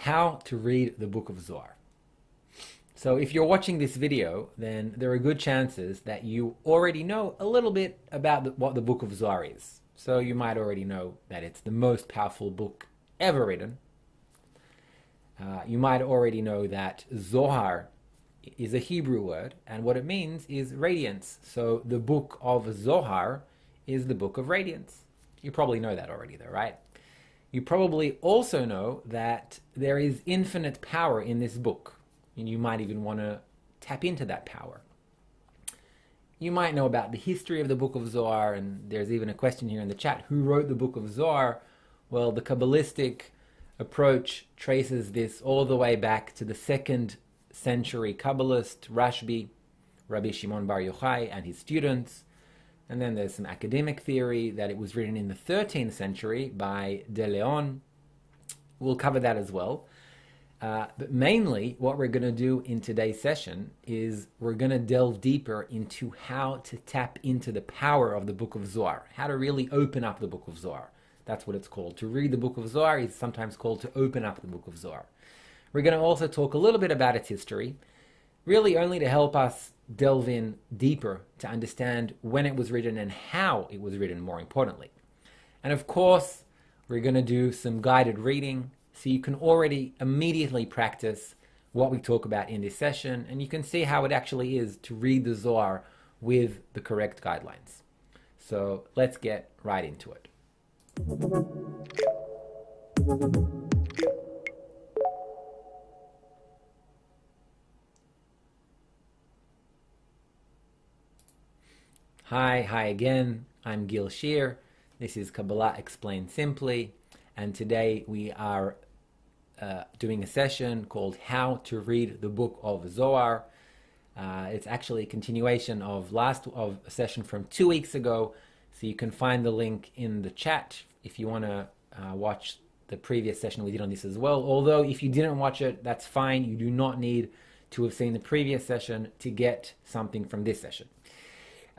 how to read the Book of Zohar. So if you're watching this video, then there are good chances that you already know a little bit about what the Book of Zohar is. So you might already know that it's the most powerful book ever written. You might already know that Zohar is a Hebrew word, and what it means is radiance. So the Book of Zohar is the Book of Radiance. You probably know that already though, right? You probably also know that there is infinite power in this book, and you might even want to tap into that power. You might know about the history of the Book of Zohar, and there's even a question here in the chat, who wrote the Book of Zohar? Well, the Kabbalistic approach traces this all the way back to the 2nd century Kabbalist Rashbi, Rabbi Shimon Bar Yochai, and his students. And then there's some academic theory that it was written in the 13th century by De Leon. We'll cover that as well. But mainly what we're going to do in today's session is we're going to delve deeper into how to tap into the power of the Book of Zohar, how to really open up the Book of Zohar. That's what it's called. To read the Book of Zohar is sometimes called to open up the Book of Zohar. We're going to also talk a little bit about its history, really only to help us delve in deeper to understand when it was written and how it was written, more importantly. And of course, we're going to do some guided reading, so you can already immediately practice what we talk about in this session, and you can see how it actually is to read the Zohar with the correct guidelines. So let's get right into it. Hi again. I'm Gil Shir. This is Kabbalah Explained Simply, and today we are doing a session called How to Read the Book of Zohar. It's actually a continuation of a session from 2 weeks ago, so you can find the link in the chat if you want to watch the previous session we did on this as well. Although if you didn't watch it, that's fine. You do not need to have seen the previous session to get something from this session.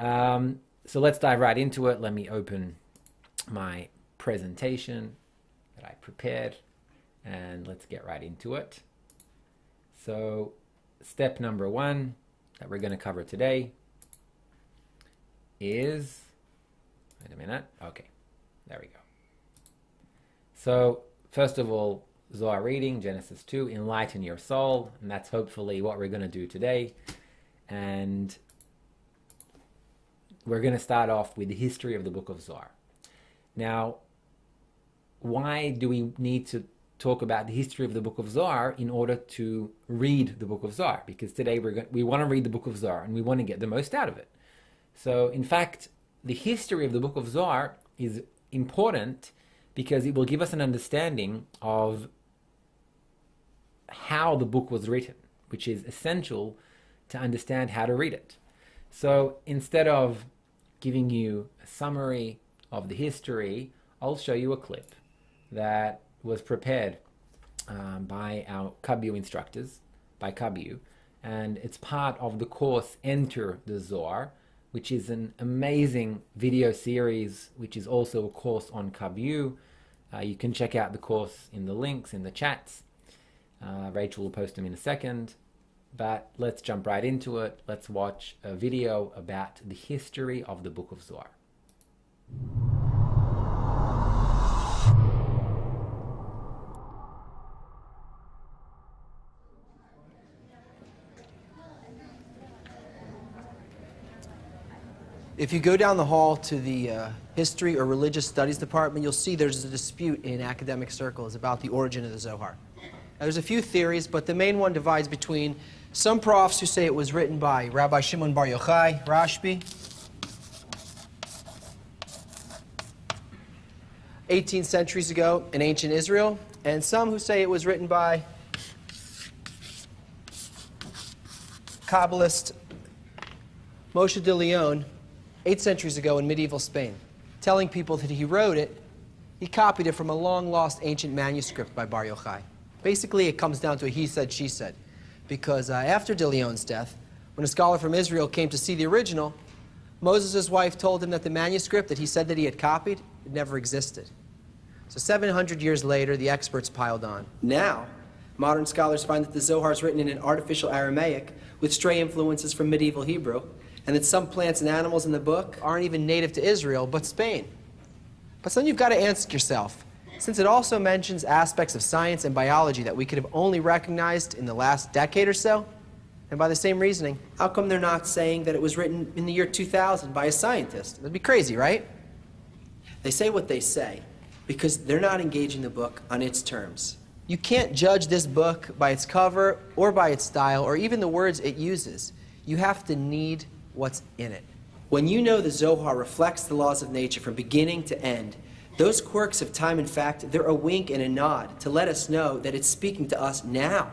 So let's dive right into it. Let me open my presentation that I prepared, and let's get right into it. So step number 1 that we're going to cover today is, wait a minute, okay, there we go. So first of all, Zohar reading, Genesis 2, enlighten your soul, and that's hopefully what we're going to do today. And we're going to start off with the history of the Book of Zohar. Now, why do we need to talk about the history of the Book of Zohar in order to read the Book of Zohar? Because today we want to read the Book of Zohar and we want to get the most out of it. So, in fact, the history of the Book of Zohar is important because it will give us an understanding of how the book was written, which is essential to understand how to read it. So, instead of giving you a summary of the history, I'll show you a clip that was prepared by our Kabbalah instructors, by Kabbalah, and it's part of the course Enter the Zohar, which is an amazing video series, which is also a course on Kabbalah. You can check out the course in the links in the chats. Rachel will post them in a second. But let's jump right into it. Let's watch a video about the history of the Book of Zohar. If you go down the hall to the History or Religious Studies department, you'll see there's a dispute in academic circles about the origin of the Zohar. Now, there's a few theories, but the main one divides between some profs who say it was written by Rabbi Shimon Bar Yochai, Rashbi, 18 centuries ago in ancient Israel, and some who say it was written by Kabbalist Moshe de Leon 8 centuries ago in medieval Spain, telling people that he wrote it, he copied it from a long-lost ancient manuscript by Bar Yochai. Basically, it comes down to a he said, she said. Because after De Leon's death, when a scholar from Israel came to see the original, Moses' wife told him that the manuscript that he said that he had copied, it never existed. So 700 years later, the experts piled on. Now, Modern scholars find that the Zohar is written in an artificial Aramaic with stray influences from medieval Hebrew, and that some plants and animals in the book aren't even native to Israel, but Spain. But then you've got to ask yourself, since it also mentions aspects of science and biology that we could have only recognized in the last decade or so, and by the same reasoning, how come they're not saying that it was written in the year 2000 by a scientist? That'd be crazy, right? They say what they say because they're not engaging the book on its terms. You can't judge this book by its cover or by its style or even the words it uses. You have to need what's in it. When you know the Zohar reflects the laws of nature from beginning to end, those quirks of time and fact, they're a wink and a nod to let us know that it's speaking to us now.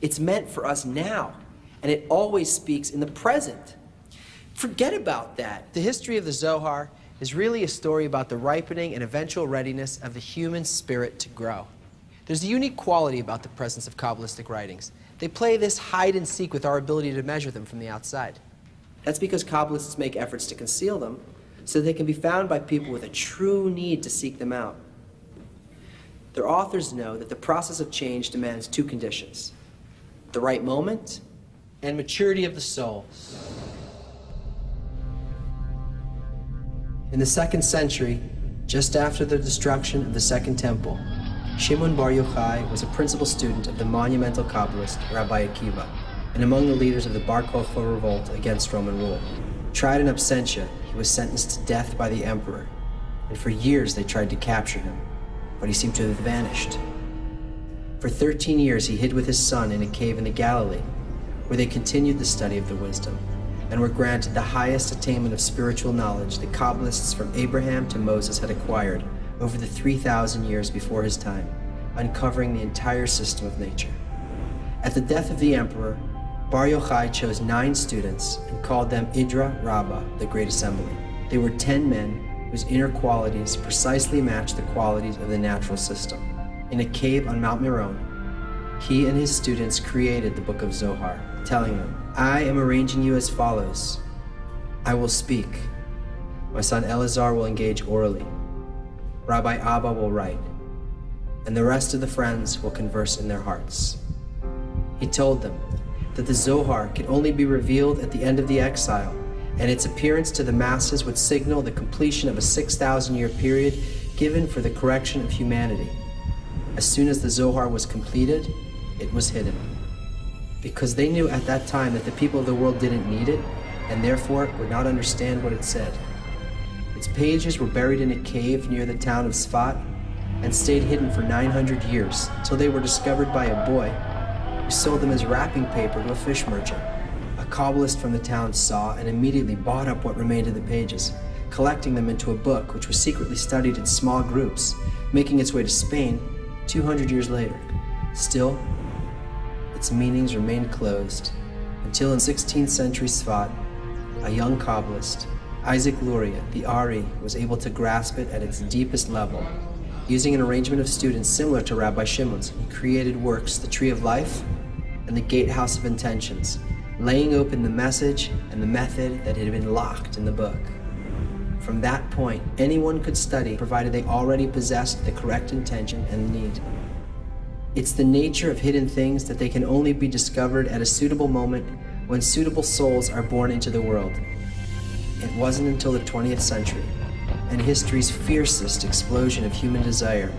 It's meant for us now, and it always speaks in the present. Forget about that. The history of the Zohar is really a story about the ripening and eventual readiness of the human spirit to grow. There's a unique quality about the presence of Kabbalistic writings. They play this hide and seek with our ability to measure them from the outside. That's because Kabbalists make efforts to conceal them so they can be found by people with a true need to seek them out. Their authors know that the process of change demands two conditions: the right moment and maturity of the soul. In the 2nd century, just after the destruction of the Second Temple, Shimon Bar Yochai was a principal student of the monumental Kabbalist Rabbi Akiva, and among the leaders of the Bar Kokhba revolt against Roman rule. Tried in absentia, he was sentenced to death by the emperor, and for years they tried to capture him, but he seemed to have vanished. For 13 years he hid with his son in a cave in the Galilee, where they continued the study of the wisdom, and were granted the highest attainment of spiritual knowledge the Kabbalists from Abraham to Moses had acquired over the 3,000 years before his time, uncovering the entire system of nature. At the death of the emperor, Bar Yochai chose 9 students and called them Idra Rabbah, the Great Assembly. They were 10 men whose inner qualities precisely matched the qualities of the natural system. In a cave on Mount Meron, he and his students created the Book of Zohar, telling them, "I am arranging you as follows. I will speak. My son Elazar will engage orally. Rabbi Abba will write, and the rest of the friends will converse in their hearts." He told them that the Zohar could only be revealed at the end of the exile, and its appearance to the masses would signal the completion of a 6,000-year period given for the correction of humanity. As soon as the Zohar was completed, it was hidden, because they knew at that time that the people of the world didn't need it, and therefore would not understand what it said. Its pages were buried in a cave near the town of Sfat and stayed hidden for 900 years until they were discovered by a boy who sold them as wrapping paper to a fish merchant. A Kabbalist from the town saw and immediately bought up what remained of the pages, collecting them into a book which was secretly studied in small groups, making its way to Spain 200 years later. Still, its meanings remained closed until in 16th century Sfat, a young Kabbalist, Isaac Luria, the Ari, was able to grasp it at its deepest level. Using an arrangement of students similar to Rabbi Shimon's, he created works, the Tree of Life and the Gatehouse of Intentions, laying open the message and the method that had been locked in the book. From that point, anyone could study, provided they already possessed the correct intention and need. It's the nature of hidden things that they can only be discovered at a suitable moment when suitable souls are born into the world. It wasn't until the 20th century, and history's fiercest explosion of human desire,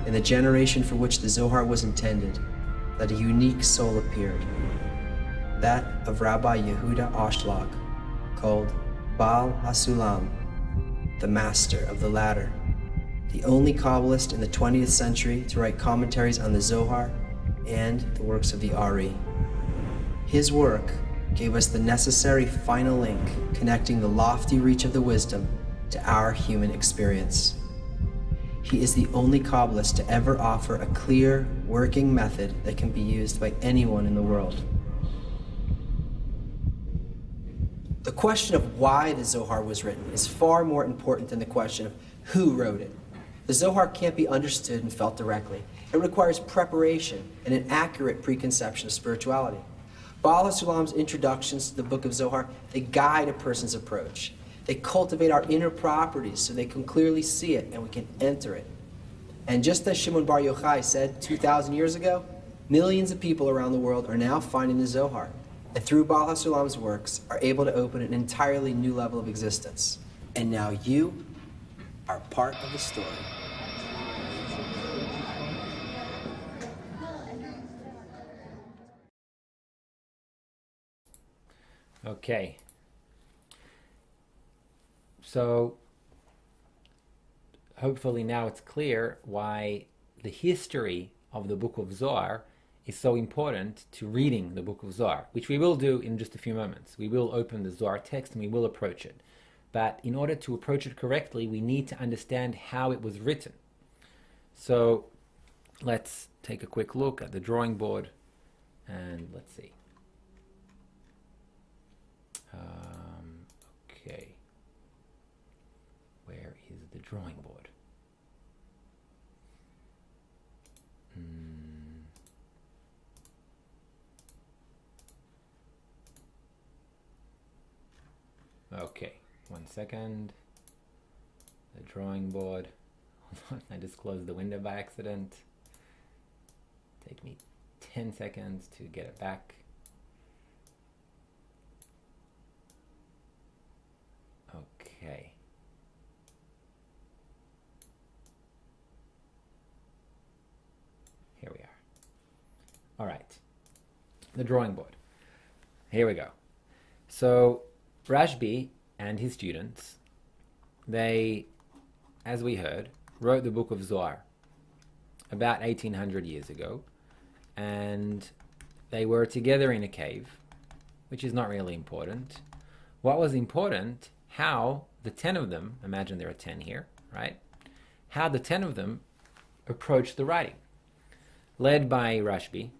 in the generation for which the Zohar was intended, that a unique soul appeared. That of Rabbi Yehuda Ashlag, called Baal HaSulam, the master of the ladder, the only Kabbalist in the 20th century to write commentaries on the Zohar and the works of the Ari. His work gave us the necessary final link connecting the lofty reach of the wisdom to our human experience. He is the only Kabbalist to ever offer a clear, working method that can be used by anyone in the world. The question of why the Zohar was written is far more important than the question of who wrote it. The Zohar can't be understood and felt directly. It requires preparation and an accurate preconception of spirituality. Baal HaSulam's introductions to the Book of Zohar, they guide a person's approach. They cultivate our inner properties so they can clearly see it and we can enter it. And just as Shimon Bar Yochai said 2,000 years ago, Millions of people around the world are now finding the Zohar, and through Baal HaSulam's works are able to open an entirely new level of existence. And now you are part of the story. Okay. So hopefully now it's clear why the history of the Book of Zohar is so important to reading the Book of Zohar, which we will do in just a few moments. We will open the Zohar text and we will approach it. But in order to approach it correctly, we need to understand how it was written. So let's take a quick look at the drawing board and let's see. Okay. Where is the drawing board? Okay, 1 second. The drawing board. Hold on, I just closed the window by accident. Take me 10 seconds to get it back. Okay. Here we are. All right. The drawing board. Here we go. So Rashbi and his students, they, as we heard, wrote the Book of Zohar about 1800 years ago, and they were together in a cave, which is not really important. What was important, how the 10 of them, imagine there are 10 here, right? How the 10 of them approached the writing, led by Rashbi.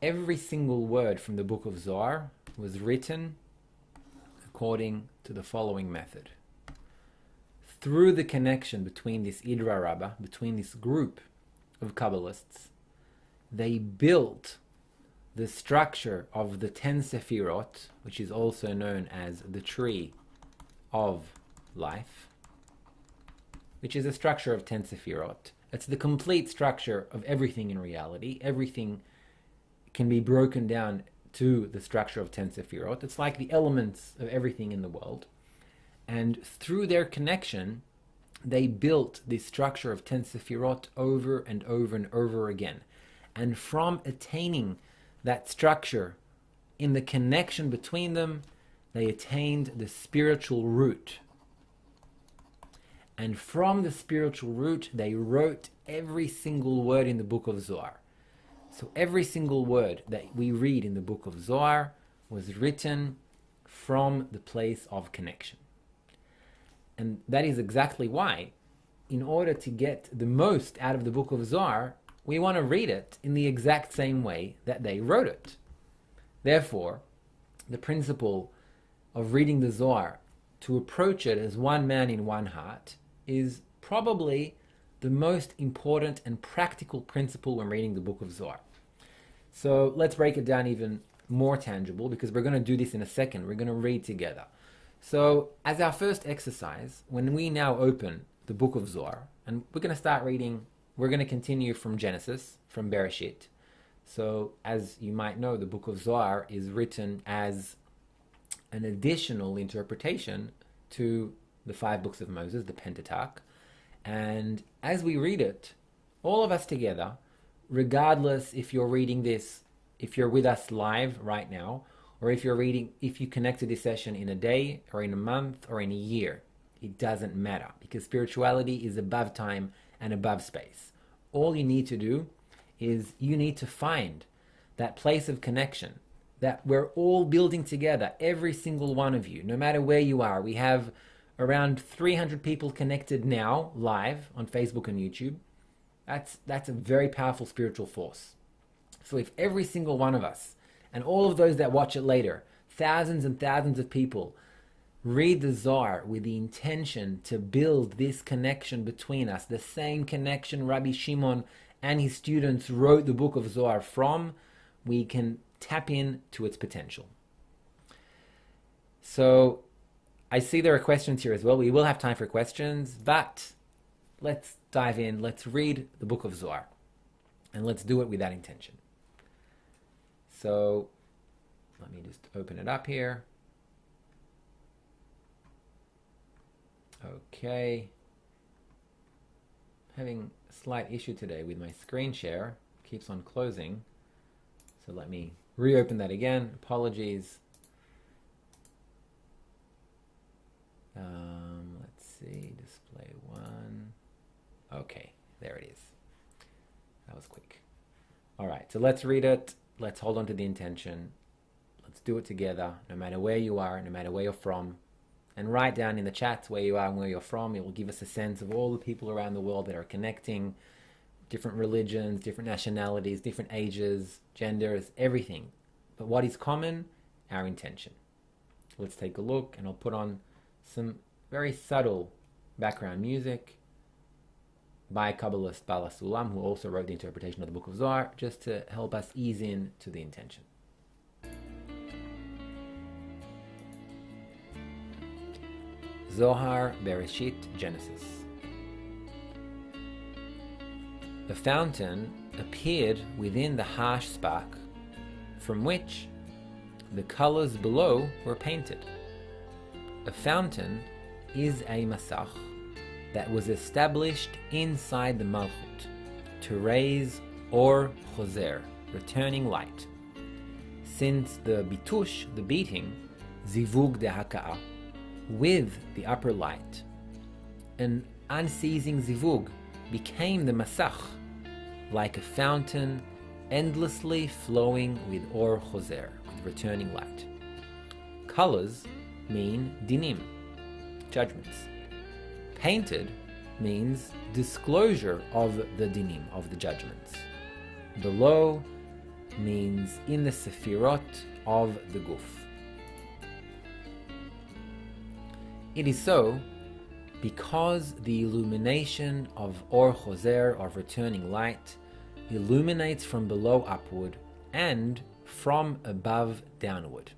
Every single word from the Book of Zohar was written according to the following method. Through the connection between this Idra Rabbah, between this group of Kabbalists, they built the structure of the 10 Sefirot, which is also known as the tree of life, which is a structure of 10 Sefirot. It's the complete structure of everything in reality. Everything can be broken down to the structure of 10 Sefirot. It's like the elements of everything in the world. And through their connection, they built this structure of 10 Sefirot over and over and over again. And from attaining that structure in the connection between them, they attained the spiritual root. And from the spiritual root, they wrote every single word in the Book of Zohar. So every single word that we read in the Book of Zohar was written from the place of connection. And that is exactly why, in order to get the most out of the Book of Zohar, we want to read it in the exact same way that they wrote it. Therefore, the principle of reading the Zohar to approach it as one man in one heart is probably the most important and practical principle when reading the Book of Zohar. So let's break it down even more tangible, because we're going to do this in a second. We're going to read together. So as our first exercise, when we now open the Book of Zohar, and we're going to start reading, we're going to continue from Genesis, from Bereshit. So as you might know, the Book of Zohar is written as an additional interpretation to the 5 books of Moses, the Pentateuch. And as we read it, all of us together, regardless if you're reading this, if you're with us live right now, or if you connect to this session in a day, or in a month, or in a year, it doesn't matter, because spirituality is above time and above space. All you need to do is you need to find that place of connection that we're all building together, every single one of you, no matter where you are. We have around 300 people connected now, live, on Facebook and YouTube. That's a very powerful spiritual force. So if every single one of us, and all of those that watch it later, thousands and thousands of people, read the Zohar with the intention to build this connection between us, the same connection Rabbi Shimon and his students wrote the Book of Zohar from, we can tap in to its potential. So I see there are questions here as well. We will have time for questions, but let's dive in. Let's read the Book of Zohar. And let's do it with that intention. So, let me just open it up here. Okay. Having a slight issue today with my screen share. Keeps on closing. So let me reopen that again. Apologies. Let's see. Display one. Okay. There it is. That was quick. All right. So let's read it. Let's hold on to the intention. Let's do it together. No matter where you are, no matter where you're from. And write down in the chats where you are and where you're from. It will give us a sense of all the people around the world that are connecting, different religions, different nationalities, different ages, genders, everything. But what is common? Our intention. Let's take a look, and I'll put on some very subtle background music by Kabbalist Bala Sulam, who also wrote the interpretation of the Book of Zohar, just to help us ease in to the intention. Zohar, Bereshit, Genesis. The fountain appeared within the harsh spark, from which the colors below were painted. A fountain is a masach that was established inside the Malchut to raise or choser, returning light. Since the bitush, the beating, zivug de haka'ah, with the upper light, an unceasing zivug became the masach, like a fountain endlessly flowing with or choser, with returning light. Colors mean dinim, judgments. Painted means disclosure of the dinim, of the judgments. Below means in the sefirot of the guf. It is so because the illumination of or choser, of returning light, illuminates from below upward and from above downward.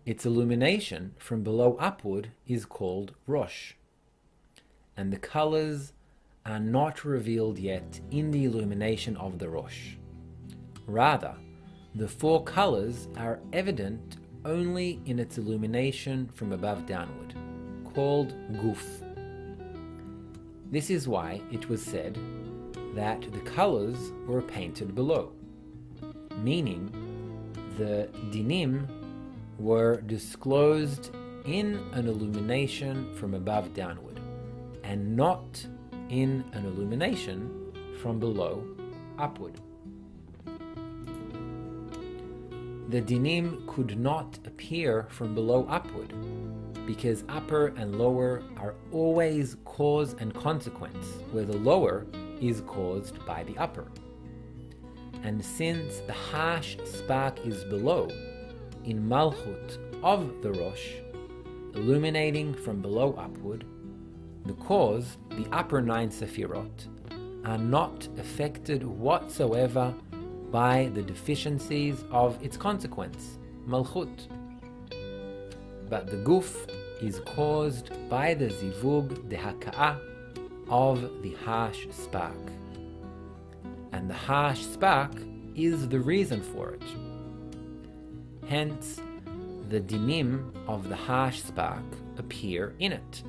Its illumination from below upward is called Rosh, and the colors are not revealed yet in the illumination of the Rosh. Rather, the four colors are evident only in its illumination from above downward, called Guf. This is why it was said that the colors were painted below, meaning the dinim were disclosed in an illumination from above downward, and not in an illumination from below upward. The dinim could not appear from below upward, because upper and lower are always cause and consequence, where the lower is caused by the upper. And since the harsh spark is below, in Malchut of the Rosh, illuminating from below upward, the cause, the upper 9 Sefirot, are not affected whatsoever by the deficiencies of its consequence, Malchut. But the Guf is caused by the Zivug de Haka'ah of the harsh spark. And the harsh spark is the reason for it. Hence, the dinim of the harsh spark appear in it.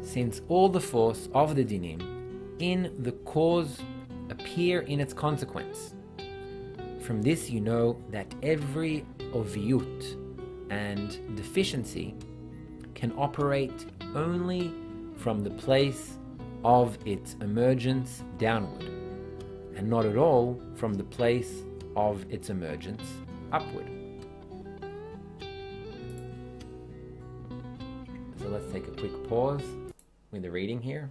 Since all the force of the dinim in the cause appear in its consequence. From this you know that every oviyut and deficiency can operate only from the place of its emergence downward, and not at all from the place of its emergence upward. So let's take a quick pause with the reading here.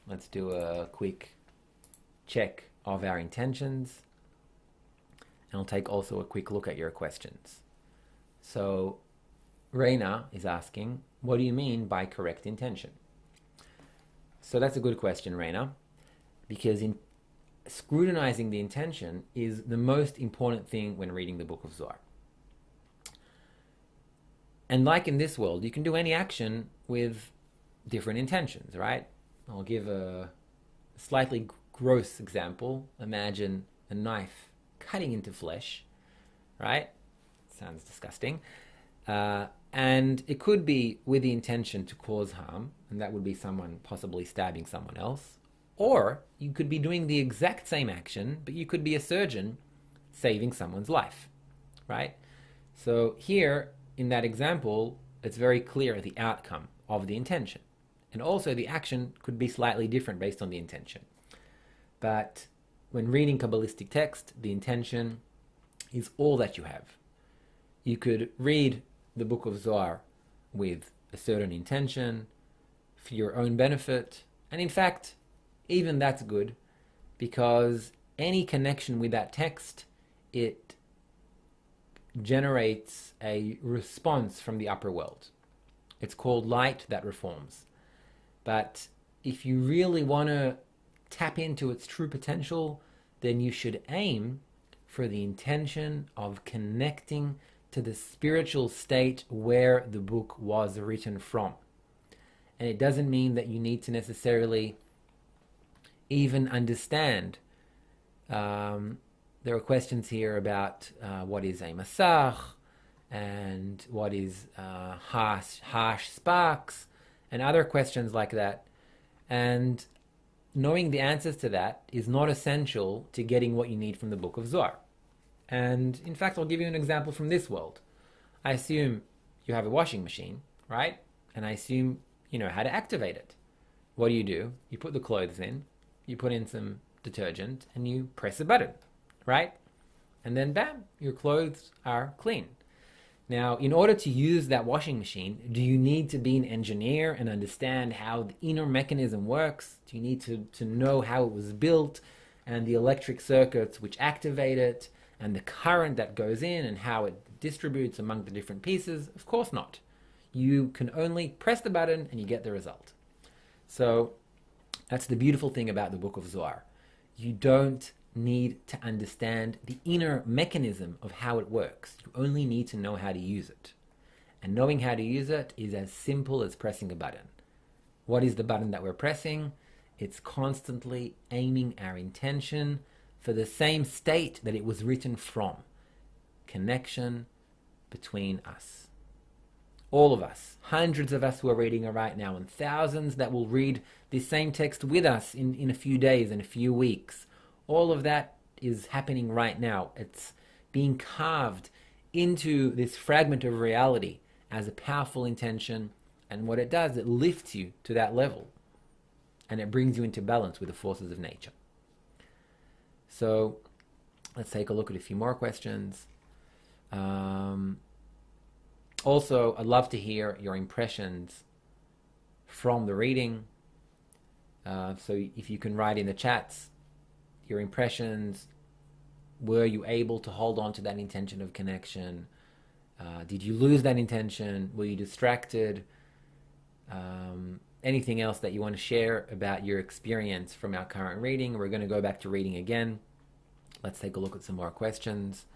Let's do a quick check of our intentions, and I'll take also a quick look at your questions. So Reina is asking, what do you mean by correct intention? So that's a good question, Reina, because in scrutinizing the intention is the most important thing when reading the Book of Zohar. And like in this world, you can do any action with different intentions, right? I'll give a slightly gross example. Imagine a knife cutting into flesh, right? Sounds disgusting. And it could be with the intention to cause harm, and that would be someone possibly stabbing someone else. Or you could be doing the exact same action, but you could be a surgeon saving someone's life, right? So here, in that example, it's very clear the outcome of the intention. And also the action could be slightly different based on the intention. But when reading Kabbalistic text, the intention is all that you have. You could read the Book of Zohar with a certain intention for your own benefit. And in fact, even that's good, because any connection with that text, it generates a response from the upper world. It's called light that reforms. But if you really want to tap into its true potential, then you should aim for the intention of connecting to the spiritual state where the book was written from. And it doesn't mean that you need to necessarily even understand. There are questions here about what is a masach and what is harsh sparks and other questions like that. And knowing the answers to that is not essential to getting what you need from the Book of Zohar. And in fact, I'll give you an example from this world. I assume you have a washing machine, right? And I assume you know how to activate it. What do? You put the clothes in, you put in some detergent, and you press a button, right? And then bam, your clothes are clean. Now, in order to use that washing machine, do you need to be an engineer and understand how the inner mechanism works? Do you need to know how it was built and the electric circuits which activate it and the current that goes in and how it distributes among the different pieces? Of course not. You can only press the button and you get the result. So that's the beautiful thing about the Book of Zohar. You don't need to understand the inner mechanism of how it works. You only need to know how to use it. And knowing how to use it is as simple as pressing a button. What is the button that we're pressing? It's constantly aiming our intention for the same state that it was written from. Connection between us. All of us, hundreds of us who are reading it right now, and thousands that will read this same text with us in a few days, in a few weeks. All of that is happening right now. It's being carved into this fragment of reality as a powerful intention. And what it does, it lifts you to that level. And it brings you into balance with the forces of nature. So let's take a look at a few more questions. Also, I'd love to hear your impressions from the reading. So if you can write in the chats your impressions. Were you able to hold on to that intention of connection? Did you lose that intention? Were you distracted? Anything else that you want to share about your experience from our current reading? We're going to go back to reading again. Let's take a look at some more questions.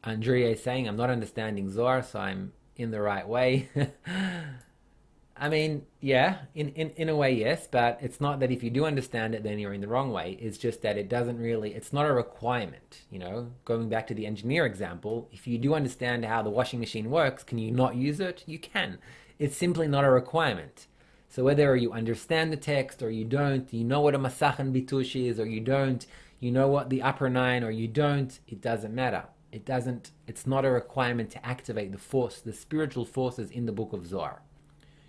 Andrea is saying, I'm not understanding Zohar, so I'm in the right way. I mean, yeah, in a way, yes, but it's not that if you do understand it, then you're in the wrong way. It's just that it doesn't really, it's not a requirement, you know? Going back to the engineer example, if you do understand how the washing machine works, can you not use it? You can. It's simply not a requirement. So whether you understand the text or you don't, you know what a masach and bitush is or you don't, you know what the upper nine or you don't, it doesn't matter. It's not a requirement to activate the force, the spiritual forces in the Book of Zohar.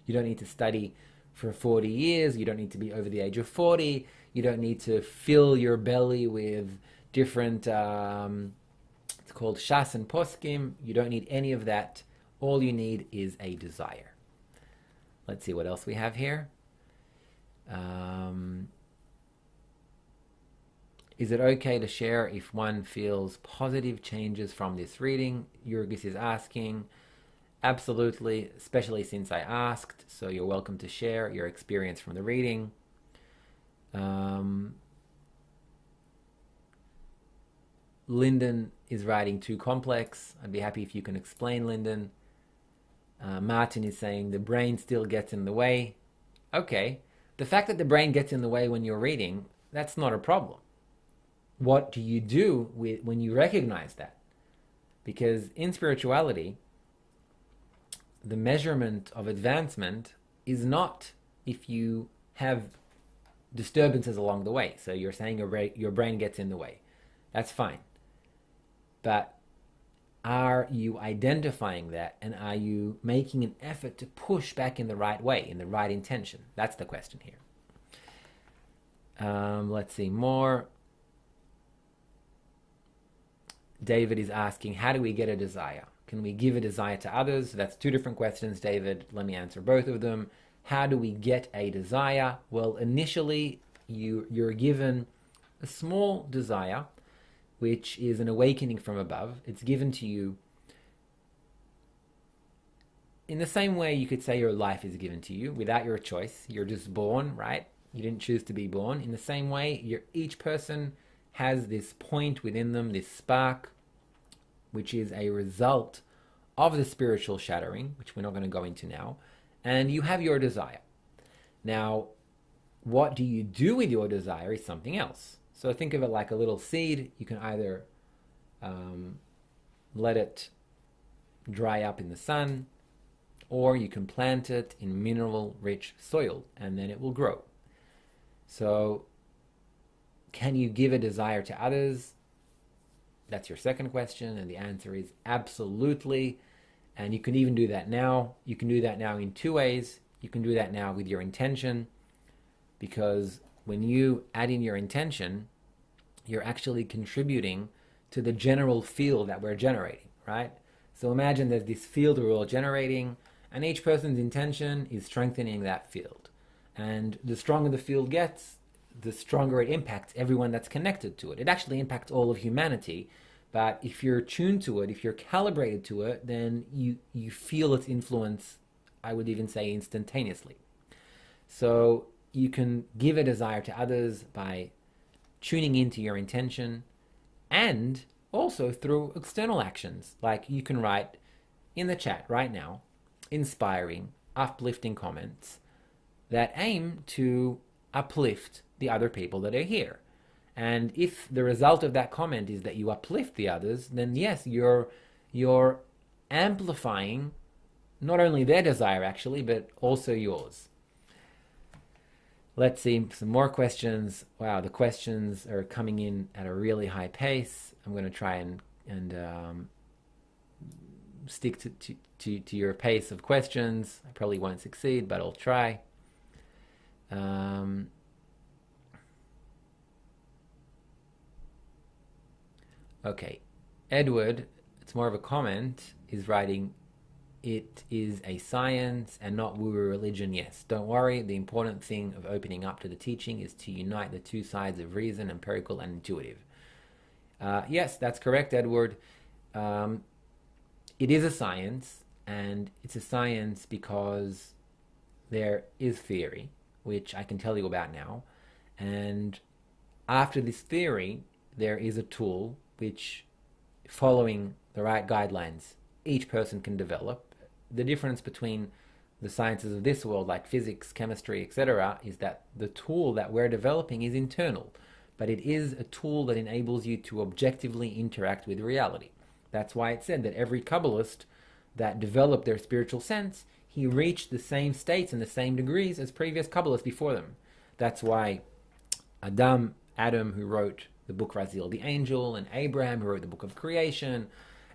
You don't need to study for 40 years. You don't need to be over the age of 40. You don't need to fill your belly with different, it's called Shas and Poskim. You don't need any of that. All you need is a desire. Let's see what else we have here. Is it okay to share if one feels positive changes from this reading? Yurgis is asking. Absolutely, especially since I asked, so you're welcome to share your experience from the reading. Lyndon is writing too complex. I'd be happy if you can explain, Lyndon. Martin is saying the brain still gets in the way. Okay, the fact that the brain gets in the way when you're reading, that's not a problem. What do you do when you recognize that? Because in spirituality, the measurement of advancement is not if you have disturbances along the way. So you're saying your brain gets in the way. That's fine. But are you identifying that, and are you making an effort to push back in the right way, in the right intention? That's the question here. Let's see more. David is asking, how do we get a desire? Can we give a desire to others? That's two different questions, David. Let me answer both of them. How do we get a desire? Well, initially, you're given a small desire, which is an awakening from above. It's given to you in the same way you could say your life is given to you without your choice. You're just born, right? You didn't choose to be born. In the same way, each person has this point within them, this spark, which is a result of the spiritual shattering, which we're not going to go into now. And you have your desire. Now, what do you do with your desire is something else. So think of it like a little seed. You can either let it dry up in the sun, or you can plant it in mineral-rich soil, and then it will grow. So, can you give a desire to others? That's your second question, and the answer is absolutely. And you can even do that now. You can do that now in two ways. You can do that now with your intention, because when you add in your intention, you're actually contributing to the general field that we're generating, right? So imagine there's this field we're all generating, and each person's intention is strengthening that field. And the stronger the field gets, the stronger it impacts everyone that's connected to it. It actually impacts all of humanity, but if you're tuned to it, if you're calibrated to it, then you feel its influence, I would even say instantaneously. So you can give a desire to others by tuning into your intention, and also through external actions. Like you can write in the chat right now inspiring, uplifting comments that aim to uplift the other people that are here. And if the result of that comment is that you uplift the others, then yes, you're amplifying not only their desire actually, but also yours. Let's see some more questions. Wow, the questions are coming in at a really high pace. I'm going to try and stick to your pace of questions. I probably won't succeed, but I'll try. Okay, Edward, it's more of a comment, is writing, it is a science and not woo-woo religion. Yes, don't worry. The important thing of opening up to the teaching is to unite the two sides of reason, empirical and intuitive. Yes, that's correct, Edward. It is a science, and it's a science because there is theory, which I can tell you about now. And after this theory, there is a tool which, following the right guidelines, each person can develop. The difference between the sciences of this world, like physics, chemistry, etc., is that the tool that we're developing is internal, but it is a tool that enables you to objectively interact with reality. That's why it said that every Kabbalist that developed their spiritual sense, he reached the same states and the same degrees as previous Kabbalists before them. That's why Adam, who wrote the book Raziel the Angel, and Abraham, who wrote the book of Creation,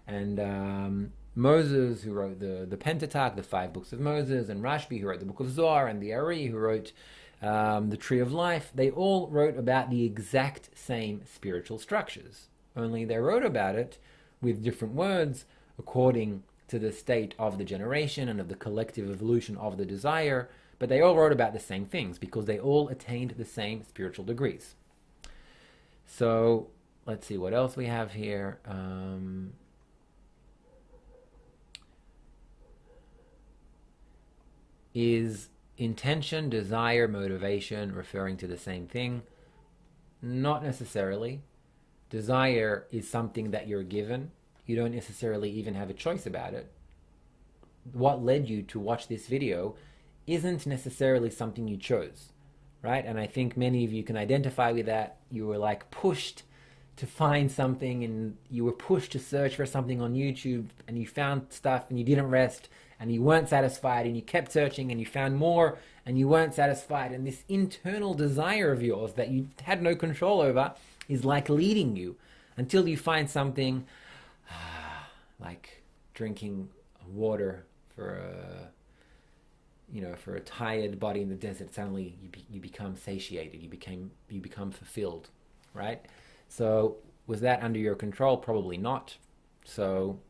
and Moses, who wrote the Pentateuch, the 5 books of Moses, and Rashbi, who wrote the Book of Zohar, and the Ari, who wrote the Tree of Life, they all wrote about the exact same spiritual structures. Only they wrote about it with different words according to the state of the generation and of the collective evolution of the desire, but they all wrote about the same things because they all attained the same spiritual degrees. So let's see what else we have here. Is intention, desire, motivation referring to the same thing? Not necessarily. Desire is something that you're given. You don't necessarily even have a choice about it. what led you to watch this video isn't necessarily something you chose, right? And I think many of you can identify with that. You were like pushed to find something, and you were pushed to search for something on YouTube, and you found stuff and you didn't rest, and you weren't satisfied, and you kept searching and you found more and you weren't satisfied, and this internal desire of yours that you had no control over is like leading you until you find something like drinking water for a tired body in the desert. Suddenly you become satiated, you become fulfilled, right? So was that under your control? Probably not. So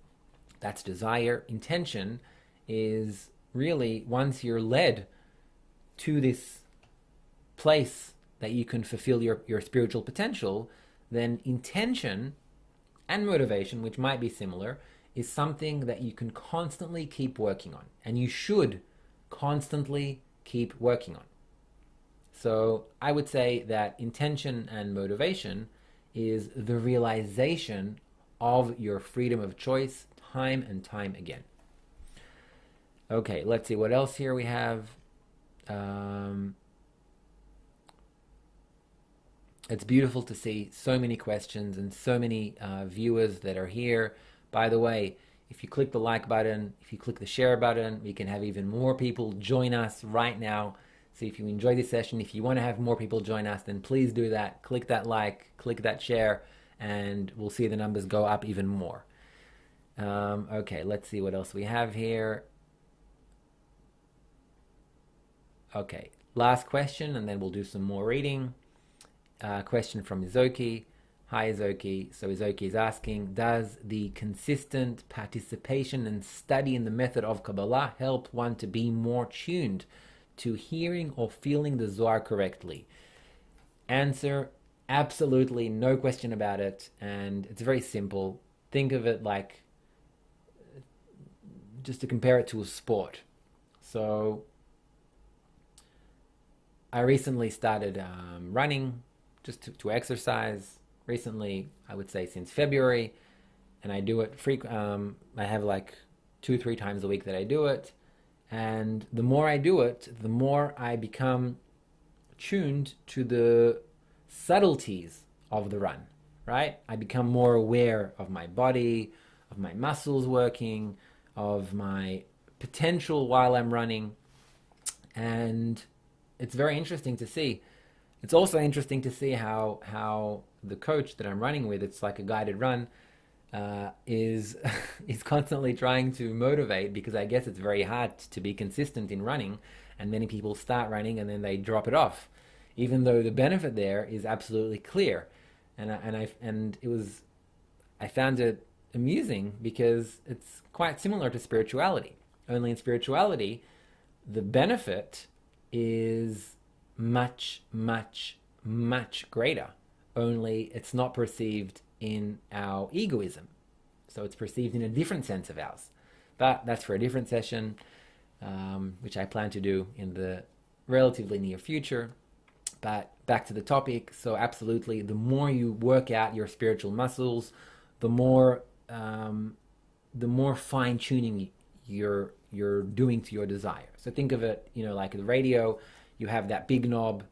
that's desire. Intention is really, once you're led to this place that you can fulfill your spiritual potential, then intention and motivation, which might be similar, is something that you can constantly keep working on, and you should constantly keep working on. So I would say that intention and motivation is the realization of your freedom of choice time and time again. Okay, let's see what else here we have. It's beautiful to see so many questions and so many viewers that are here. By the way, if you click the like button, if you click the share button, we can have even more people join us right now. So if you enjoy this session, if you want to have more people join us, then please do that. Click that like, click that share, and we'll see the numbers go up even more. Okay, let's see what else we have here. Okay, last question, and then we'll do some more reading. Question from Izoki. Hi Izoki. So Izoki is asking, does the consistent participation and study in the method of Kabbalah help one to be more tuned to hearing or feeling the Zohar correctly? Answer, absolutely, no question about it. And it's very simple. Think of it like, just to compare it to a sport. So I recently started running, just to exercise. Recently, I would say since February, and I do it I have like 2-3 times a week that I do it. And the more I do it, the more I become tuned to the subtleties of the run, right? I become more aware of my body, of my muscles working, of my potential while I'm running. And it's very interesting to see. It's also interesting to see how the coach that I'm running with, it's like a guided run, is constantly trying to motivate, because I guess it's very hard to be consistent in running, and many people start running and then they drop it off, even though the benefit there is absolutely clear. I found it amusing because it's quite similar to spirituality. Only in spirituality, the benefit is much, much, much greater. Only it's not perceived in our egoism. So it's perceived in a different sense of ours. But that's for a different session, which I plan to do in the relatively near future. But back to the topic. So absolutely, the more you work out your spiritual muscles, the more fine-tuning you're doing to your desire. So think of it, like the radio. You have that big knob,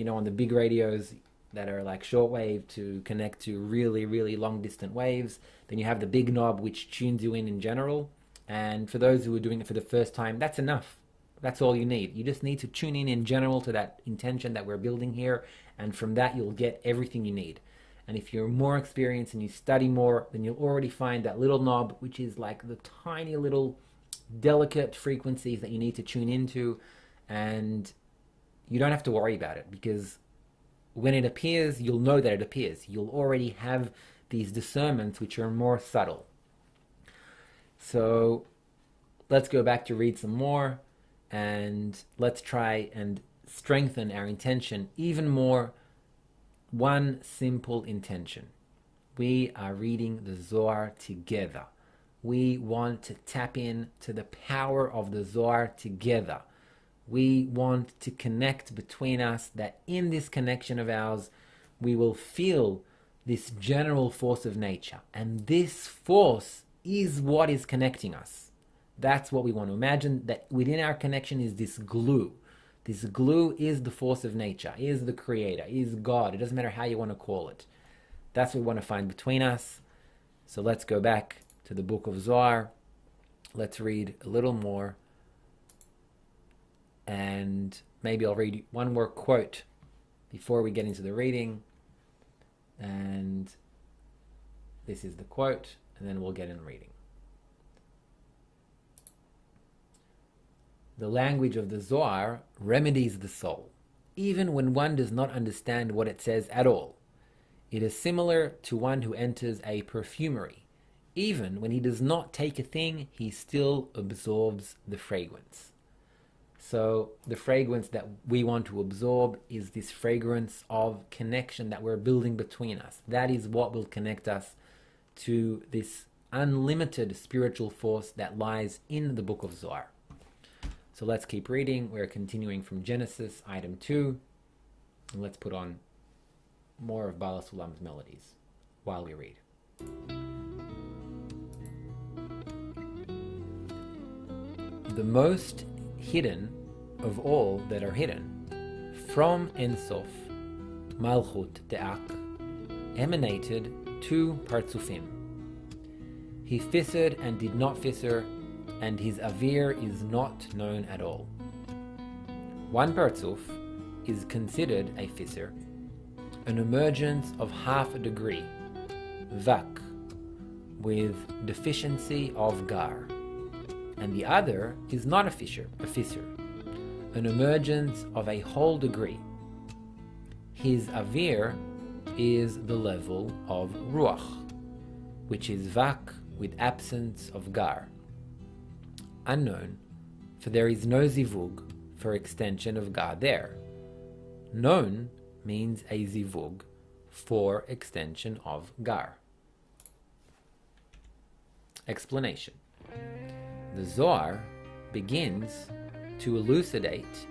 on the big radios that are like shortwave to connect to really, really long distant waves. Then you have the big knob which tunes you in general. And for those who are doing it for the first time, that's enough. That's all you need. You just need to tune in general to that intention that we're building here. And from that, you'll get everything you need. And if you're more experienced and you study more, then you'll already find that little knob, which is like the tiny little delicate frequencies that you need to tune into. And you don't have to worry about it, because when it appears, you'll know that it appears. You'll already have these discernments which are more subtle. So let's go back to read some more, and let's try and strengthen our intention even more. One simple intention. We are reading the Zohar together. We want to tap in to the power of the Zohar together. We want to connect between us, that in this connection of ours, we will feel this general force of nature. And this force is what is connecting us. That's what we want to imagine, that within our connection is this glue. This glue is the force of nature, is the creator, is God. It doesn't matter how you want to call it. That's what we want to find between us. So let's go back to the Book of Zohar. Let's read a little more. And maybe I'll read one more quote before we get into the reading. And this is the quote, and then we'll get in reading. The language of the Zohar remedies the soul, even when one does not understand what it says at all. It is similar to one who enters a perfumery. Even when he does not take a thing, he still absorbs the fragrance. So the fragrance that we want to absorb is this fragrance of connection that we're building between us. That is what will connect us to this unlimited spiritual force that lies in the Book of Zohar. So let's keep reading. We're continuing from Genesis, item 2. And let's put on more of Bala Sulam's melodies while we read. The most hidden of all that are hidden, from Ein Sof, Malchut De'ak, emanated two Partzufim. He fissured and did not fissure, and his avir is not known at all. One Partzuf is considered a fissure, an emergence of half a degree, vak, with deficiency of gar, and the other is not a fissure, an emergence of a whole degree. His avir is the level of ruach, which is vak with absence of gar, unknown, for there is no zivug for extension of gar there. Known means a zivug for extension of gar. Explanation. The Zohar begins to elucidate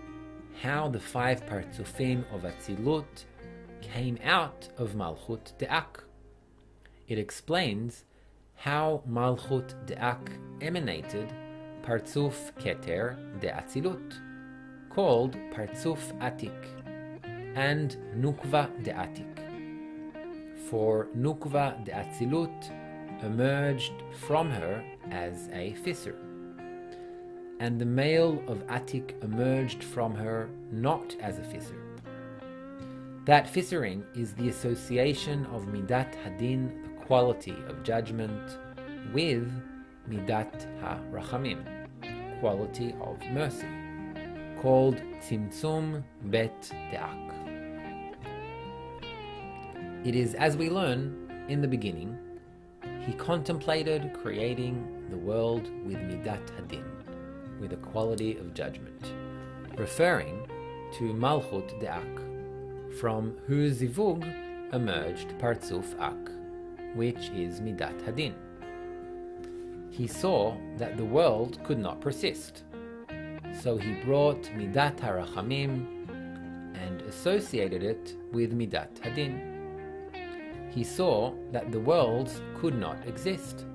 how the 5 Partzufim of Atzilut came out of Malchut De'ak. It explains how Malchut De'ak emanated Partzuf Keter De'atzilut, called Partzuf Atik, and Nukva De'atik. For Nukva De'atzilut emerged from her as a fissure, and the male of Atik emerged from her not as a fissure. That fissuring is the association of Midat Hadin, the quality of judgment, with Midat HaRachamim, quality of mercy, called Tzimtzum Bet De'ak. It is as we learn in the beginning, he contemplated creating the world with Midat Hadin, with a quality of judgment, referring to Malchut De'ak, from whose zivug emerged Partzuf Ak, which is Midat Hadin. He saw that the world could not persist, so he brought Midat HaRachamim and associated it with Midat Hadin. He saw that the worlds could not exist,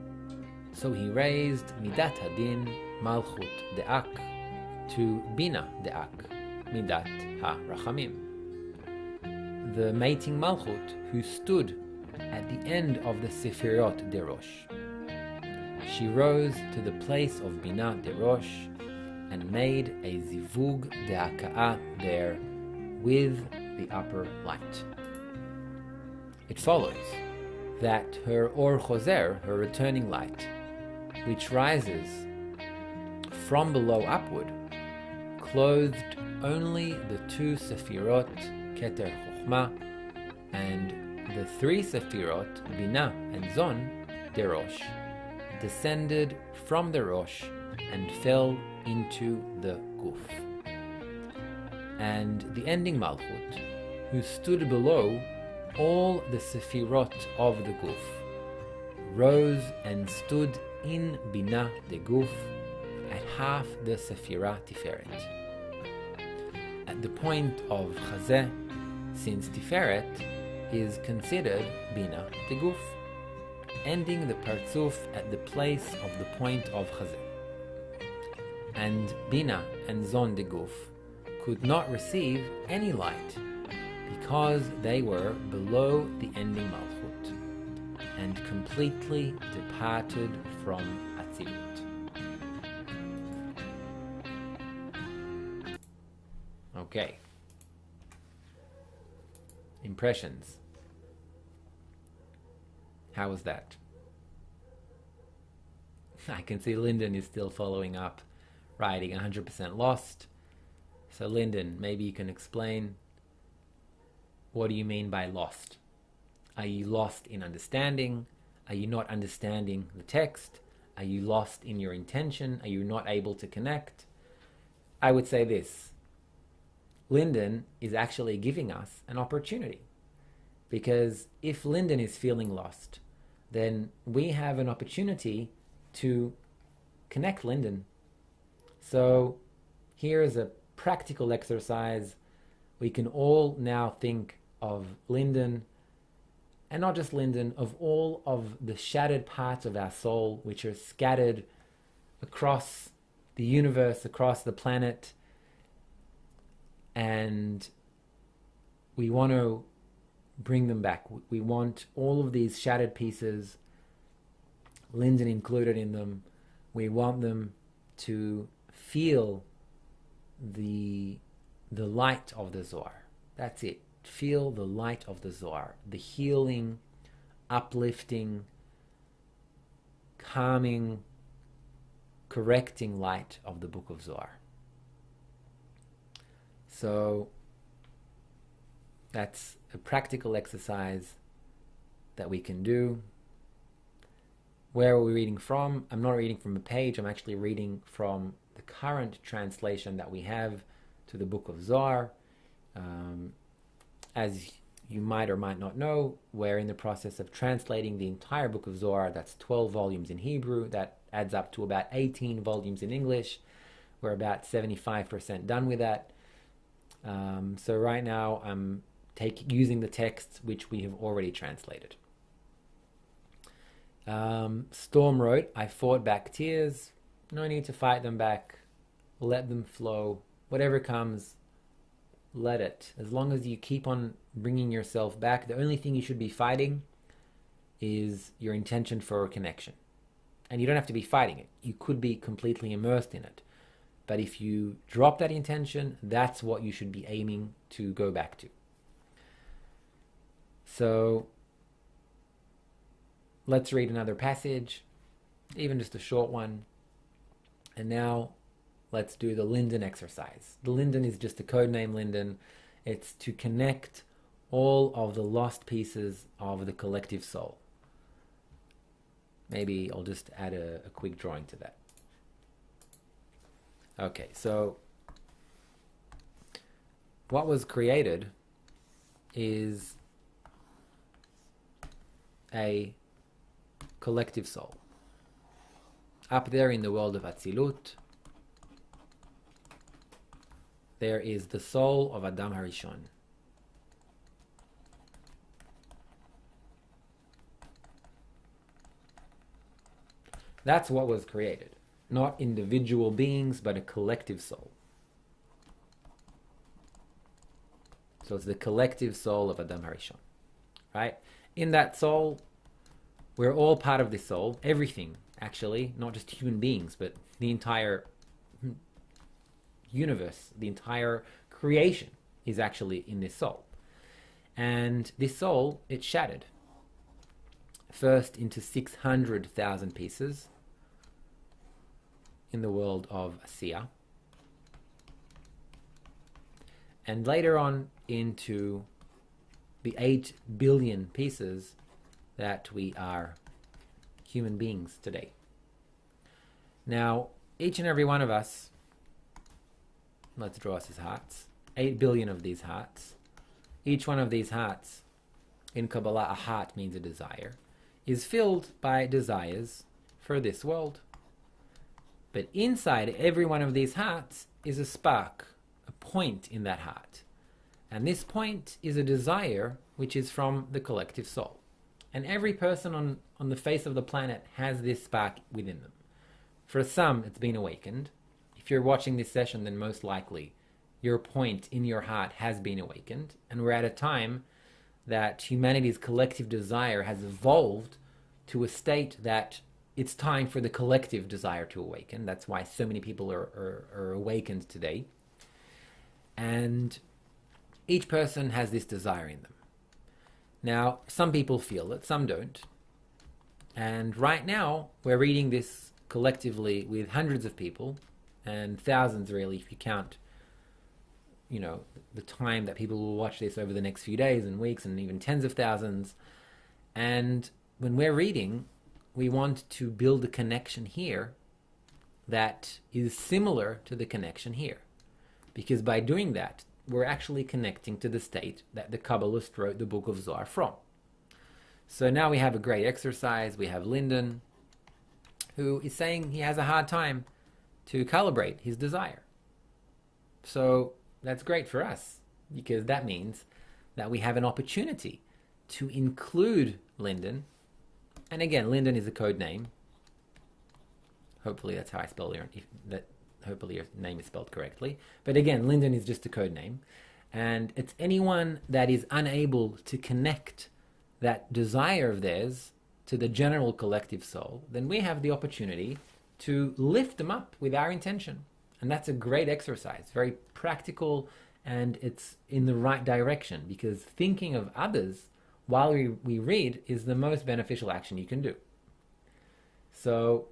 so he raised Midat Hadin, Malchut De'ak, to Bina De'ak, Midat HaRachamim. The mating Malchut who stood at the end of the Sefirot Derosh. She rose to the place of Bina Derosh and made a Zivug De'aka'ah there with the upper light. It follows that her Or Choser, her returning light, which rises from below upward, clothed only the 2 Sefirot, Keter Chochmah, and the 3 Sefirot, Bina and Zon, Derosh, descended from the Rosh and fell into the Guf. And the ending Malchut, who stood below all the Sefirot of the Guf, rose and stood in Bina de Guf at half the Sefirah Tiferet. At the point of Chazeh, since Tiferet is considered Bina de Guf, ending the Partzuf at the place of the point of Chazeh. and Bina and Zon de Guf could not receive any light because they were below the ending Malchut and completely departed from Atzilut. Okay. Impressions. How was that? I can see Lyndon is still following up, writing 100% lost. So Lyndon, maybe you can explain, what do you mean by lost? Are you lost in understanding? Are you not understanding the text? Are you lost in your intention? Are you not able to connect? I would say this. Lyndon is actually giving us an opportunity. Because if Lyndon is feeling lost, then we have an opportunity to connect Lyndon. So here is a practical exercise. We can all now think of Lyndon, and not just Lyndon, of all of the shattered parts of our soul which are scattered across the universe, across the planet, and we want to bring them back. We want all of these shattered pieces, Lyndon included in them, we want them to feel the light of the Zohar. That's it. Feel the light of the Zohar, the healing, uplifting, calming, correcting light of the Book of Zohar. So that's a practical exercise that we can do. Where are we reading from? I'm not reading from a page. I'm actually reading from the current translation that we have to the Book of Zohar. As you might or might not know, we're in the process of translating the entire Book of Zohar. That's 12 volumes in Hebrew. That adds up to about 18 volumes in English. We're about 75% done with that. So right now I'm using the texts which we have already translated. Storm wrote, I fought back tears. No need to fight them back. Let them flow. Whatever comes, let it. As long as you keep on bringing yourself back, the only thing you should be fighting is your intention for a connection. And you don't have to be fighting it. You could be completely immersed in it. But if you drop that intention, that's what you should be aiming to go back to. So let's read another passage, even just a short one. And now let's do the Lyndon exercise. The Lyndon is just a code name Lyndon. It's to connect all of the lost pieces of the collective soul. Maybe I'll just add a quick drawing to that. Okay, so what was created is a collective soul. Up there in the world of Atzilut, there is the soul of Adam Harishon. That's what was created. Not individual beings, but a collective soul. So it's the collective soul of Adam Harishon. Right? In that soul, we're all part of this soul. Everything, actually, not just human beings, but the entire universe, the entire creation is actually in this soul. And this soul, it's shattered. First into 600,000 pieces in the world of Asiya. And later on into the 8 billion pieces that we are human beings today. Now, each and every one of us, let's draw us as hearts, 8 billion of these hearts. Each one of these hearts, in Kabbalah, a heart means a desire, is filled by desires for this world. But inside every one of these hearts is a spark, a point in that heart. And this point is a desire which is from the collective soul. And every person on the face of the planet has this spark within them. For some, it's been awakened. if you're watching this session, then most likely your point in your heart has been awakened. And we're at a time that humanity's collective desire has evolved to a state that it's time for the collective desire to awaken. That's why so many people are awakened today. And each person has this desire in them. Now, some people feel it, some don't. And right now, we're reading this collectively with hundreds of people, and thousands really, if you count, you know, the time that people will watch this over the next few days and weeks, and even tens of thousands. And when we're reading, we want to build a connection here that is similar to the connection here. Because by doing that, we're actually connecting to the state that the Kabbalist wrote the Book of Zohar from. So now we have a great exercise. We have Lyndon, who is saying he has a hard time to calibrate his desire. So that's great for us, because that means that we have an opportunity to include Lyndon. And again, Lyndon is a code name. Hopefully that's how I spell your, hopefully your name is spelled correctly. But again, Lyndon is just a code name. And it's anyone that is unable to connect that desire of theirs to the general collective soul, then we have the opportunity to lift them up with our intention. And that's a great exercise, very practical, and it's in the right direction, because thinking of others while we read is the most beneficial action you can do. So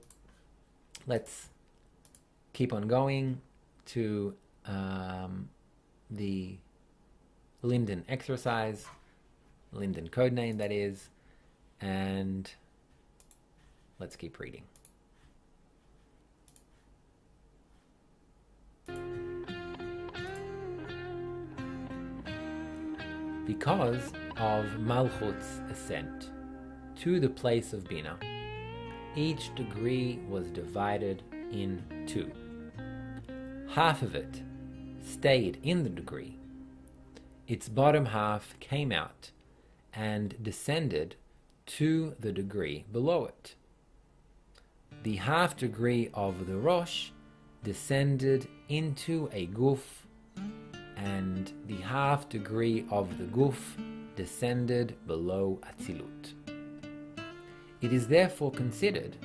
let's keep on going to the Lyndon exercise, Lyndon codename that is, and let's keep reading. Because of Malchut's ascent to the place of Bina, each degree was divided in two. Half of it stayed in the degree. Its bottom half came out and descended to the degree below it. The half degree of the Rosh descended into a guf, and the half degree of the guf descended below Atzilut. It is therefore considered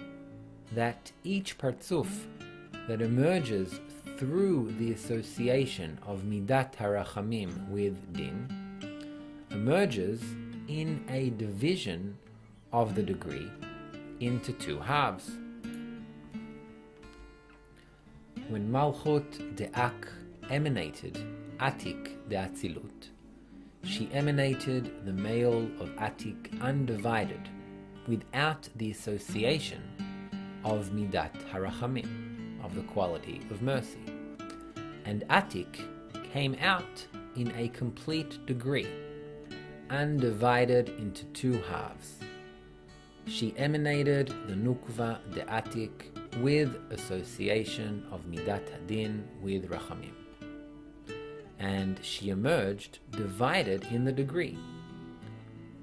that each partzuf that emerges through the association of Midat HaRachamim with Din emerges in a division of the degree into two halves. When Malchut De'ak emanated Atik De'atzilut, she emanated the male of Atik undivided, without the association of Midat HaRachamim, of the quality of mercy. And Atik came out in a complete degree, undivided into two halves. She emanated the Nukva De'atik with association of Midat Hadin with Rachamim. And she emerged divided in the degree.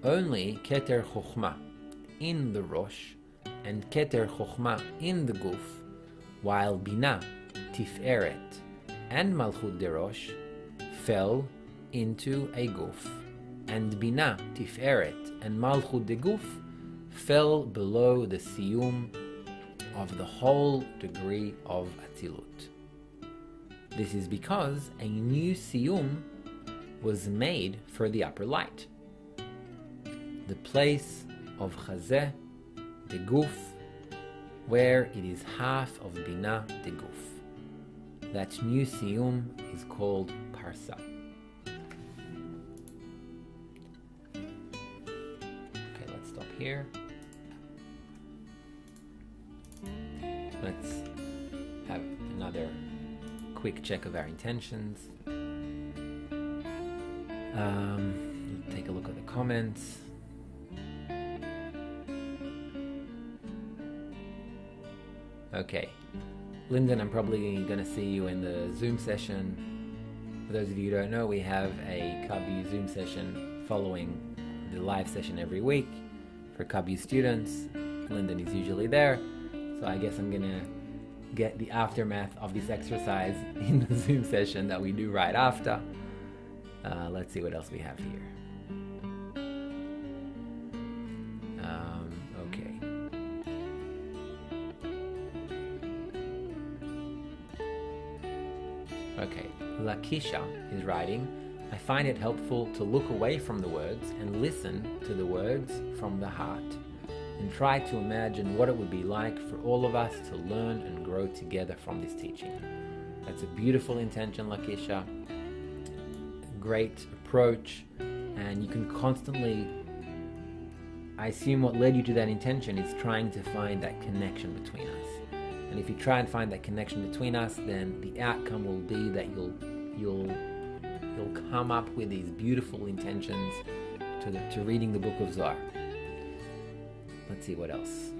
Only Keter Chochmah in the Rosh and Keter Chochmah in the Guf, while Bina, Tiferet, and Malchut Derosh fell into a Guf, and Bina, Tiferet, and Malchut de Guf fell below the Siyum of the whole degree of Atzilut. This is because a new Siyum was made for the upper light, the place of Chazeh, the Guf, where it is half of Bina, the Guf. That new Siyum is called Parsa. Okay, let's stop here. Let's have another quick check of our intentions. Take a look at the comments. Okay, Lyndon, I'm probably going to see you in the Zoom session. For those of you who don't know, we have a Kabbalah Zoom session following the live session every week for Kabbalah students. Lyndon is usually there, so I guess I'm going to get the aftermath of this exercise in the Zoom session that we do right after. Let's see what else we have here. Okay. Okay, Lakisha is writing, I find it helpful to look away from the words and listen to the words from the heart and try to imagine what it would be like for all of us to learn and grow together from this teaching. That's a beautiful intention, Lakisha. Great approach, and you can constantly, I assume what led you to that intention is trying to find that connection between us. And if you try and find that connection between us, then the outcome will be that you'll come up with these beautiful intentions to reading the Book of Zohar. Let's see what else.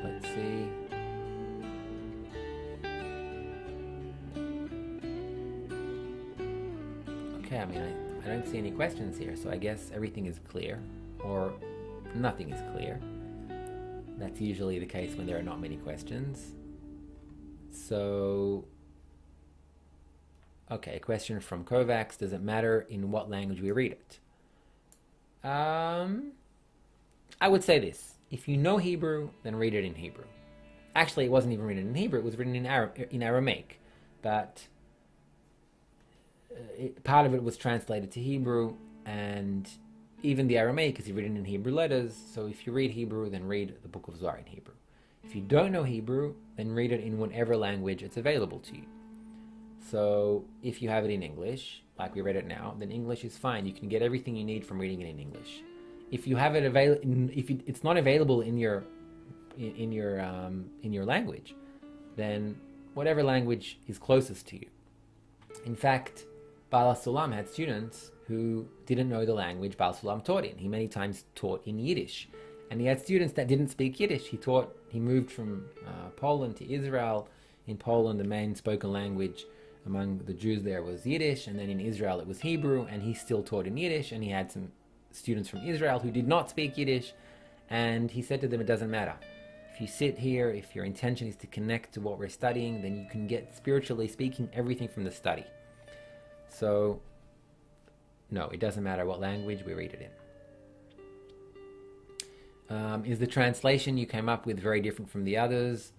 Let's see. Okay, I mean, I don't see any questions here, so I guess everything is clear, or nothing is clear. That's usually the case when there are not many questions. So, okay, a question from Kovacs. Does it matter in what language we read it? I would say this. If you know Hebrew, then read it in Hebrew. Actually, it wasn't even written in Hebrew. It was written in Aramaic. But part of it was translated to Hebrew, and even the Aramaic is written in Hebrew letters. So if you read Hebrew, then read the Book of Zohar in Hebrew. If you don't know Hebrew, then read it in whatever language it's available to you. So if you have it in English, like we read it now, then English is fine. You can get everything you need from reading it in English. If you have it it's not available in your language, then whatever language is closest to you. In fact, Baal HaSulam had students who didn't know the language Baal HaSulam taught in. He many times taught in Yiddish. And he had students that didn't speak Yiddish. He moved from Poland to Israel. In Poland, the main spoken language among the Jews there was Yiddish, and then in Israel it was Hebrew, and he still taught in Yiddish, and he had some students from Israel who did not speak Yiddish, and he said to them, it doesn't matter. If you sit here, if your intention is to connect to what we're studying, then you can get, spiritually speaking, everything from the study. So, no, it doesn't matter what language we read it in. Is the translation you came up with very different from the others?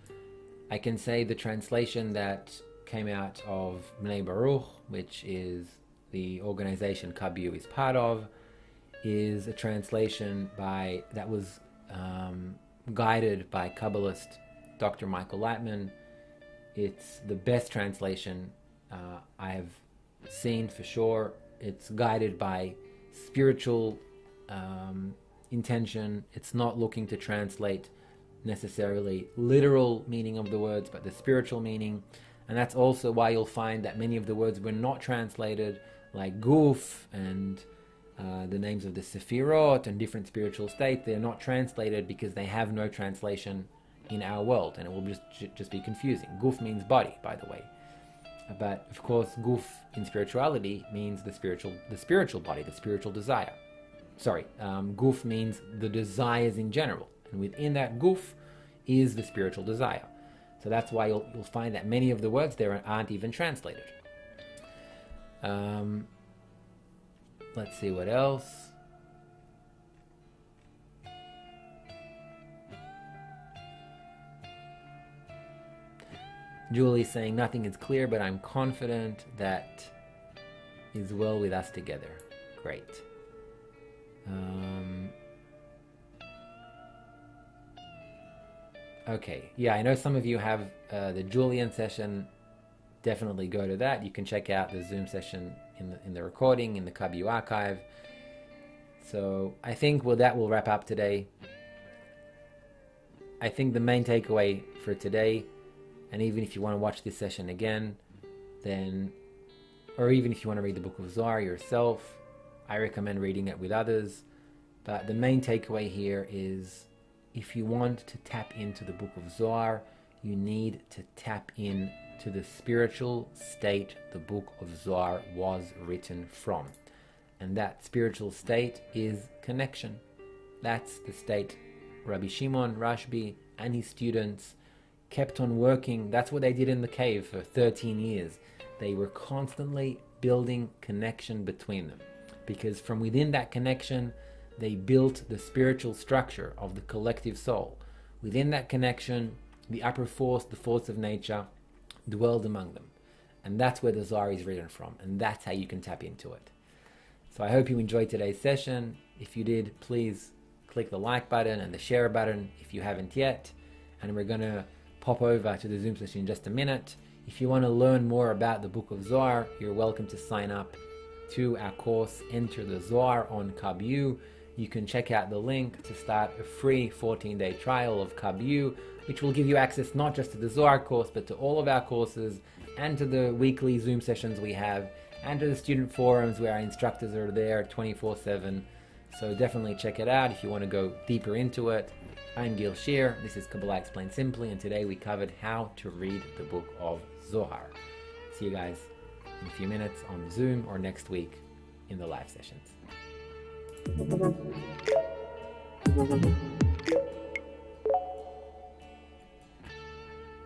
I can say the translation that came out of Bnei Baruch, which is the organization Kabu is part of, is a translation that was guided by Kabbalist Dr. Michael Lightman. It's the best translation I have seen for sure. It's guided by spiritual intention. It's not looking to translate necessarily literal meaning of the words, but the spiritual meaning. And that's also why you'll find that many of the words were not translated, like guf and the names of the Sefirot and different spiritual states. They're not translated because they have no translation in our world, and it will just be confusing. Guf means body, by the way. But of course, guf in spirituality means the spiritual body, the spiritual desire. Guf means the desires in general, and within that guf is the spiritual desire. So that's why you'll find that many of the words there aren't even translated. Let's see what else. Julie's saying nothing is clear, but I'm confident that is well with us together. Great. Okay, yeah, I know some of you have the Julian session. Definitely go to that. You can check out the Zoom session in the recording in the Kabu archive. So I think that will wrap up today. I think the main takeaway for today, and even if you want to watch this session again, then, or even if you want to read the Book of Zohar yourself, I recommend reading it with others. But the main takeaway here is, if you want to tap into the Book of Zohar, you need to tap in to the spiritual state the Book of Zohar was written from. And that spiritual state is connection. That's the state Rabbi Shimon, Rashbi, and his students kept on working. That's what they did in the cave for 13 years. They were constantly building connection between them, because from within that connection, they built the spiritual structure of the collective soul. Within that connection, the upper force, the force of nature, dwelled among them. And that's where the Zohar is written from, and that's how you can tap into it. So I hope you enjoyed today's session. If you did, please click the like button and the share button if you haven't yet. And we're going to pop over to the Zoom session in just a minute. If you want to learn more about the Book of Zohar, you're welcome to sign up to our course, Enter the Zohar on Kabbalah. You can check out the link to start a free 14-day trial of Kabbalah, which will give you access not just to the Zohar course, but to all of our courses and to the weekly Zoom sessions we have, and to the student forums where our instructors are there 24/7. So definitely check it out if you want to go deeper into it. I'm Gil Shir, this is Kabbalah Explained Simply, and today we covered how to read the Book of Zohar. See you guys in a few minutes on Zoom or next week in the live sessions.